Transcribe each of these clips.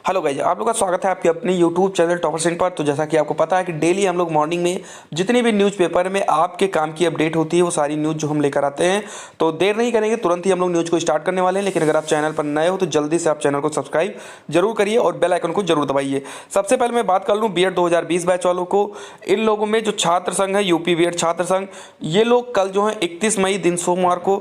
Hello guys, आप लोग का स्वागत है आपके अपने यूट्यूब चैनल टॉपर सिंह पर। तो जैसा कि आपको पता है कि डेली हम लोग मॉर्निंग में जितनी भी न्यूज़पेपर में आपके काम की अपडेट होती है वो सारी न्यूज़ जो हम लेकर आते हैं। तो देर नहीं करेंगे, तुरंत ही हम लोग न्यूज़ को स्टार्ट करने वाले हैं। लेकिन अगर आप चैनल पर नए हो तो जल्दी से आप चैनल को सब्सक्राइब जरूर करिए और बेल आइकन को जरूर दबाइए। सबसे पहले मैं बात कर लूँ बीएड 2020 बैच वालों को। इन लोगों में जो छात्र संघ है, यूपी बीएड छात्र संघ, ये लोग कल जो है 31 मई दिन सोमवार को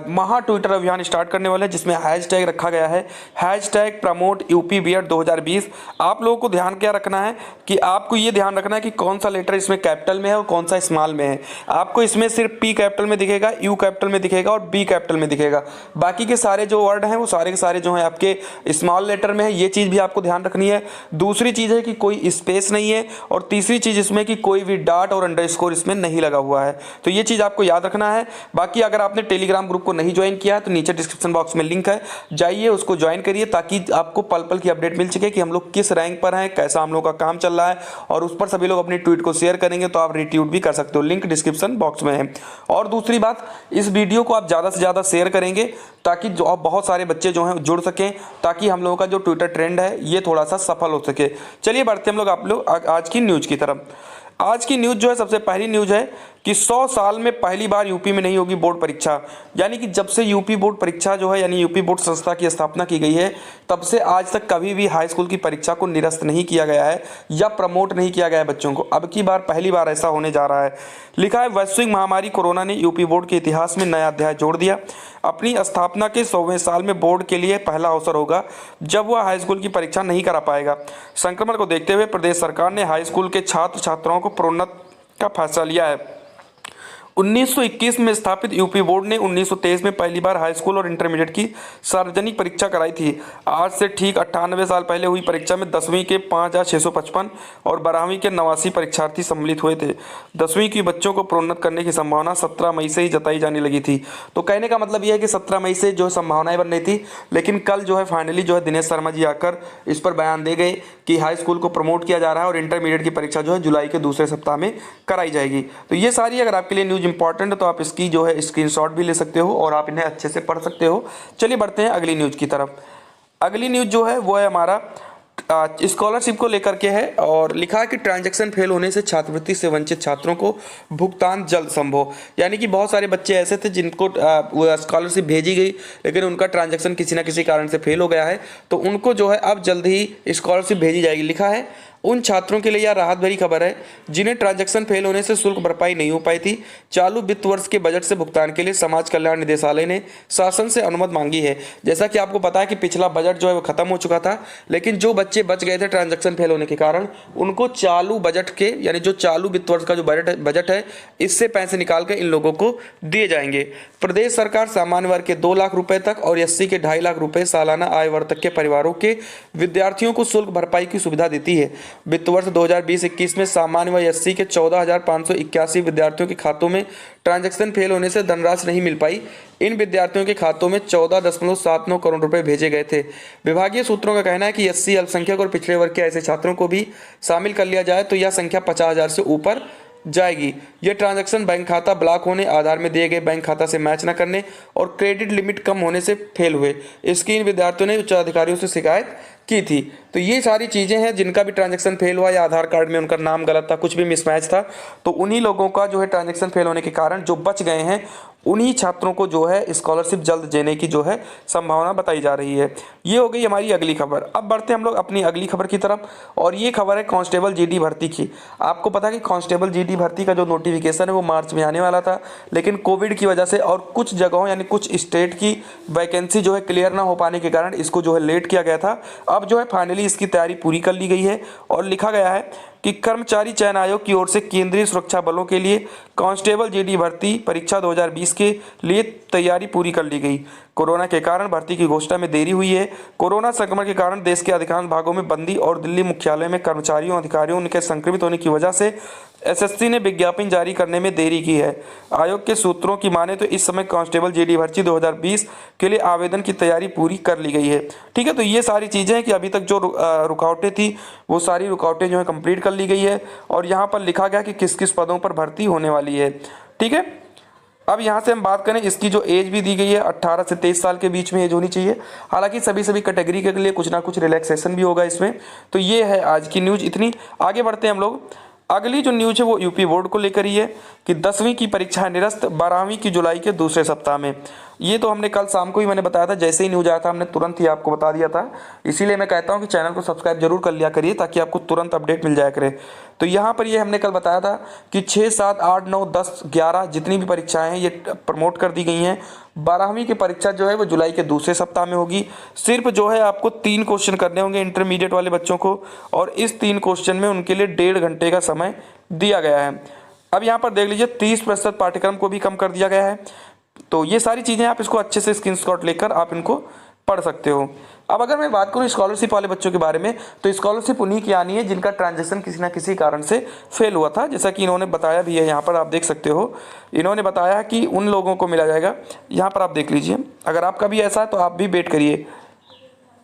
महा ट्विटर अभियान स्टार्ट करने वाले हैं, जिसमें हैशटैग रखा गया है हैशटैग प्रमोट यूपी बीएड 2020। आप लोगों को ध्यान क्या रखना है कि आपको ये ध्यान रखना है कि कौन सा लेटर इसमें कैपिटल में है और कौन सा स्मॉल में है। आपको इसमें सिर्फ पी कैपिटल में दिखेगा, यू कैपिटल में दिखेगा और बी कैपिटल में दिखेगा। बाकी के सारे जो वर्ड हैं वो सारे के सारे जो हैं आपके स्मॉल लेटर में है। ये चीज़ भी आपको ध्यान रखनी है। दूसरी चीज़ है कि कोई स्पेस नहीं है और तीसरी चीज़ इसमें कि कोई भी डॉट और अंडरस्कोर इसमें नहीं लगा हुआ है। तो ये चीज़ आपको याद रखना है। बाकी अगर आपने टेलीग्राम ग्रुप को नहीं ज्वाइन किया तो नीचे डिस्क्रिप्शन बॉक्स में लिंक है, जाइए उसको ज्वाइन करिए ताकि आपको पल पल की अपडेट मिल सके कि हम लोग किस रैंक पर हैं, कैसा हम लोग का काम चल रहा है। और उस पर सभी लोग अपनी ट्वीट को शेयर करेंगे तो आप रिट्वीट भी कर सकते हो, लिंक डिस्क्रिप्शन बॉक्स में है। और दूसरी बात, इस वीडियो को आप ज़्यादा से ज़्यादा शेयर करेंगे ताकि जो आप बहुत सारे बच्चे जो हैं जुड़ सकें, ताकि हम लोगों का जो ट्विटर ट्रेंड है ये थोड़ा सा सफल हो सके। चलिए बढ़ते हम लोग आप लोग आज की न्यूज़ की तरफ। आज की न्यूज़ जो है, सबसे पहली न्यूज़ है कि 100 साल में पहली बार यूपी में नहीं होगी बोर्ड परीक्षा। यानी कि जब से यूपी बोर्ड परीक्षा जो है यानी यूपी बोर्ड संस्था की स्थापना की गई है, तब से आज तक कभी भी हाई स्कूल की परीक्षा को निरस्त नहीं किया गया है या प्रमोट नहीं किया गया है बच्चों को। अब की बार पहली बार ऐसा होने जा रहा है। लिखा है वैश्विक महामारी कोरोना ने यूपी बोर्ड के इतिहास में नया अध्याय जोड़ दिया। अपनी स्थापना के 100वें साल में बोर्ड के लिए पहला अवसर होगा जब वह हाई स्कूल की परीक्षा नहीं करा पाएगा। संक्रमण को देखते हुए प्रदेश सरकार ने हाई स्कूल के छात्र छात्राओं को प्रोन्नत का फैसला लिया है। 1921 में स्थापित यूपी बोर्ड ने 1923 में पहली बार हाई स्कूल और इंटरमीडिएट की सार्वजनिक परीक्षा कराई थी। आज से ठीक 98 साल पहले हुई परीक्षा में 10वीं के 5,655 और 12वीं के 89 परीक्षार्थी सम्मिलित हुए थे। 10वीं की बच्चों को प्रोन्नत करने की संभावना 17 मई से ही जताई जाने लगी थी। तो कहने का मतलब यह है कि 17 मई से जो संभावनाएं बन रही थी, लेकिन कल जो है फाइनली जो है दिनेश शर्मा जी आकर इस पर बयान दे गए कि हाई स्कूल को प्रमोट किया जा रहा है और इंटरमीडिएट की परीक्षा जो है जुलाई के दूसरे सप्ताह में कराई जाएगी। तो ये सारी अगर आपके लिए न्यूज़ इंपॉर्टेंट है तो आप इसकी जो है स्क्रीनशॉट भी ले सकते हो और आप इन्हें अच्छे से पढ़ सकते हो। चलिए बढ़ते हैं अगली न्यूज़ की तरफ। अगली न्यूज़ जो है वो है हमारा स्कॉलरशिप को लेकर के है और लिखा है कि ट्रांजैक्शन फेल होने से छात्रवृत्ति से वंचित छात्रों को भुगतान जल्द संभव। यानी कि बहुत सारे बच्चे ऐसे थे जिनको स्कॉलरशिप भेजी गई लेकिन उनका ट्रांजैक्शन किसी ना किसी कारण से फेल हो गया है, तो उनको जो है अब जल्द ही स्कॉलरशिप भेजी जाएगी। लिखा है उन छात्रों के लिए यह राहत भरी खबर है जिन्हें ट्रांजैक्शन फेल होने से शुल्क भरपाई नहीं हो पाई थी। चालू वित्त वर्ष के बजट से भुगतान के लिए समाज कल्याण निदेशालय ने शासन से अनुमति मांगी है। जैसा कि आपको पता है कि पिछला बजट जो है वो खत्म हो चुका था, लेकिन जो बच्चे बच गए थे ट्रांजैक्शन फेल होने के कारण, उनको चालू बजट के यानी जो चालू वित्त वर्ष का जो बजट है इससे पैसे निकाल कर इन लोगों को दिए जाएंगे। प्रदेश सरकार सामान्य वर्ग के 2 लाख रुपए तक और एससी के 2.5 लाख रुपए सालाना आय वर्ग तक के परिवारों के विद्यार्थियों को शुल्क भरपाई की सुविधा देती है। वित्त वर्ष 2020-21 में सामान्य व एससी के 14,581 विद्यार्थियों के खातों में ट्रांजैक्शन फेल होने से धनराशि नहीं मिल पाई। इन विद्यार्थियों के खातों में 14.79 करोड़ रुपए भेजे गए थे। विभागीय सूत्रों का कहना है कि एससी, अल्पसंख्यक और पिछड़े वर्ग के ऐसे छात्रों को भी शामिल कर लिया जाए तो यह संख्या 50,000 से ऊपर जाएगी। यह ट्रांजैक्शन बैंक खाता ब्लॉक होने, आधार में दिए गए बैंक खाता से मैच न करने और क्रेडिट लिमिट कम होने से फेल हुए। इसकी इन विद्यार्थियों ने उच्च अधिकारियों से शिकायत की थी। तो ये सारी चीज़ें हैं जिनका भी ट्रांजैक्शन फेल हुआ या आधार कार्ड में उनका नाम गलत था, कुछ भी मिसमैच था, तो उन्हीं लोगों का जो है ट्रांजैक्शन फेल होने के कारण जो बच गए हैं उन्हीं छात्रों को जो है स्कॉलरशिप जल्द देने की जो है संभावना बताई जा रही है। ये हो गई हमारी अगली खबर। अब बढ़ते हम लोग अपनी अगली खबर की तरफ और ये खबर है कांस्टेबल जीडी भर्ती की। आपको पता है कि कांस्टेबल जीडी भर्ती का जो नोटिफिकेशन है वो मार्च में आने वाला था, लेकिन कोविड की वजह से और कुछ जगहों यानी कुछ स्टेट की वैकेंसी जो है क्लियर ना हो पाने के कारण इसको जो है लेट किया गया था। अब जो है फाइनली इसकी तैयारी पूरी कर ली गई है और लिखा गया है कि कर्मचारी चयन आयोग की ओर से केंद्रीय सुरक्षा बलों के लिए कांस्टेबल जीडी भर्ती परीक्षा 2020 के लिए तैयारी पूरी कर ली गई। कोरोना के कारण भर्ती की घोषणा में देरी हुई है। कोरोना संक्रमण के कारण देश के अधिकांश भागों में बंदी और दिल्ली मुख्यालय में कर्मचारियों अधिकारियों के संक्रमित होने की वजह से एसएससी ने विज्ञापन जारी करने में देरी की है। आयोग के सूत्रों की माने तो इस समय कांस्टेबल जीडी भर्ती 2020 के लिए आवेदन की तैयारी पूरी कर ली गई है। ठीक है, तो ये सारी चीज़ें हैं कि अभी तक जो रुकावटें थी वो सारी रुकावटें जो है कंप्लीट कर ली गई है और यहाँ पर लिखा गया कि किस किस पदों पर भर्ती होने वाली है। ठीक है, अब यहाँ से हम बात करें, इसकी जो एज भी दी गई है 18 से 23 साल के बीच में एज होनी चाहिए। हालांकि सभी कैटेगरी के लिए कुछ ना कुछ रिलैक्सेशन भी होगा इसमें। तो ये है आज की न्यूज़ इतनी। आगे बढ़ते हैं हम लोग। अगली जो न्यूज़ है वो यूपी बोर्ड को लेकर ही है कि 10वीं की परीक्षा निरस्त 12वीं की जुलाई के दूसरे सप्ताह में। ये तो हमने कल शाम को ही मैंने बताया था, जैसे ही न्यूज़ आया था हमने तुरंत ही आपको बता दिया था। इसीलिए मैं कहता हूँ कि चैनल को सब्सक्राइब जरूर कर लिया करिए ताकि आपको तुरंत अपडेट मिल जाया करे। तो यहाँ पर ये हमने कल बताया था कि 6, 7, 8, 9, 10, 11 जितनी भी परीक्षाएं हैं ये प्रमोट कर दी गई हैं। 12वीं की परीक्षा जो है वो जुलाई के दूसरे सप्ताह में होगी। सिर्फ जो है आपको 3 क्वेश्चन करने होंगे इंटरमीडिएट वाले बच्चों को, और इस 3 क्वेश्चन में उनके लिए 1.5 घंटे का समय दिया गया है। अब यहाँ पर देख लीजिए 30% पाठ्यक्रम को भी कम कर दिया गया है। तो ये सारी चीज़ें आप इसको अच्छे से स्क्रीनशॉट लेकर आप इनको पढ़ सकते हो। अब अगर मैं बात करूँ स्कॉलरशिप वाले बच्चों के बारे में, तो स्कॉलरशिप उन्हीं की आनी है जिनका ट्रांजैक्शन किसी ना किसी कारण से फेल हुआ था, जैसा कि इन्होंने बताया भी है। यहाँ पर आप देख सकते हो, इन्होंने बताया कि उन लोगों को मिला जाएगा। यहाँ पर आप देख लीजिए, अगर आपका भी ऐसा है तो आप भी वेट करिए।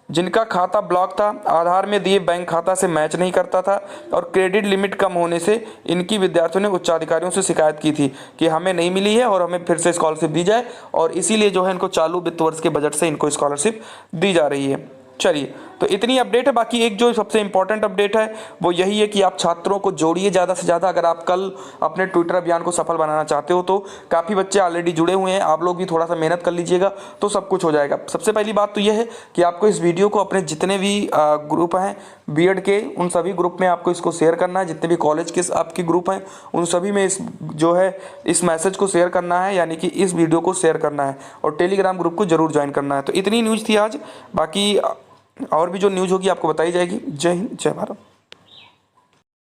जिनका खाता ब्लॉक था, आधार में दिए बैंक खाता से मैच नहीं करता था और क्रेडिट लिमिट कम होने से इनकी विद्यार्थियों ने उच्चाधिकारियों से शिकायत की थी कि हमें नहीं मिली है और हमें फिर से स्कॉलरशिप दी जाए, और इसीलिए जो है इनको चालू वित्त वर्ष के बजट से इनको स्कॉलरशिप दी जा रही है। चलिए, तो इतनी अपडेट है। बाकी एक जो सबसे इंपॉर्टेंट अपडेट है वो यही है कि आप छात्रों को जोड़िए ज़्यादा से ज़्यादा। अगर आप कल अपने ट्विटर अभियान को सफल बनाना चाहते हो तो काफ़ी बच्चे ऑलरेडी जुड़े हुए हैं, आप लोग भी थोड़ा सा मेहनत कर लीजिएगा तो सब कुछ हो जाएगा। सबसे पहली बात तो यह है कि आपको इस वीडियो को अपने जितने भी ग्रुप हैं बीएड के, उन सभी ग्रुप में आपको इसको शेयर करना है। जितने भी कॉलेज के आपके ग्रुप हैं उन सभी में इस मैसेज को शेयर करना है, यानी कि इस वीडियो को शेयर करना है, और टेलीग्राम ग्रुप को जरूर ज्वाइन करना है। तो इतनी न्यूज़ थी आज। बाकी और भी जो न्यूज़ होगी आपको बताई जाएगी। जय हिंद, जय भारत।